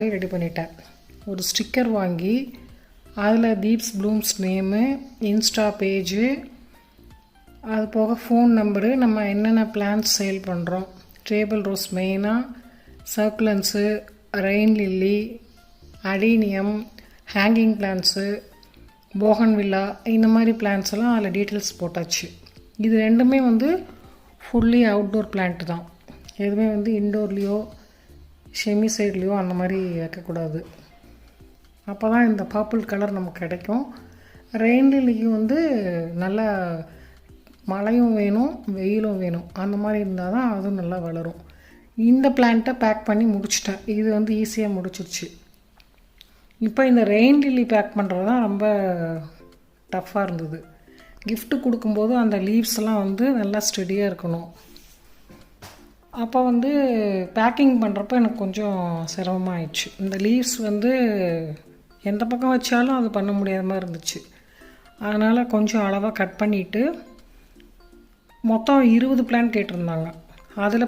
Ready பண்ணிட்டேன். ஒரு sticker வாங்கி அதில் Deeps blooms name, insta page, அது போக ஃபோன் நம்பரு, நம்ம என்னென்ன பிளான்ஸ் சேல் பண்ணுறோம், டேபிள் ரோஸ் மெயினாக, succulents, rain lily, adenium, hanging plants, bougainvillea, இந்த மாதிரி பிளான்ஸ் எல்லாம் அதில் டீட்டெயில்ஸ் போட்டாச்சு. இது ரெண்டுமே ஃபுல்லி அவுட்டோர் பிளான்ட் தான். எதுவுமே இன்டோர்லேயோ ஷெமி சைட்லேயோ அந்த மாதிரி வைக்கக்கூடாது. அப்போ தான் இந்த பர்பிள் கலர் நமக்கு கிடைக்கும். ரெயின் லில்லிக்கு நல்லா மழையும் வேணும், வெயிலும் வேணும். அந்த மாதிரி இருந்தால் தான் அதுவும் நல்லா வளரும். இந்த பிளான்ட்டை பேக் பண்ணி முடிச்சிட்டேன். இது ஈஸியாக முடிச்சிருச்சு. இப்போ இந்த ரெயின் லில்லி பேக் பண்ணுறது தான் ரொம்ப டஃப்பாக இருந்தது. கிஃப்ட்டு கொடுக்கும்போது அந்த லீவ்ஸ்லாம் நல்லா ஸ்டெடியாக இருக்கணும். அப்போ பேக்கிங் பண்ணுறப்ப எனக்கு கொஞ்சம் சிரமமாகிடுச்சு. இந்த லீவ்ஸ் எந்த பக்கம் வச்சாலும் அது பண்ண முடியாத மாதிரி இருந்துச்சு. அதனால் கொஞ்சம் அளவாக கட் பண்ணிவிட்டு, மொத்தம் 20 பிளான் கேட்டிருந்தாங்க. அதில்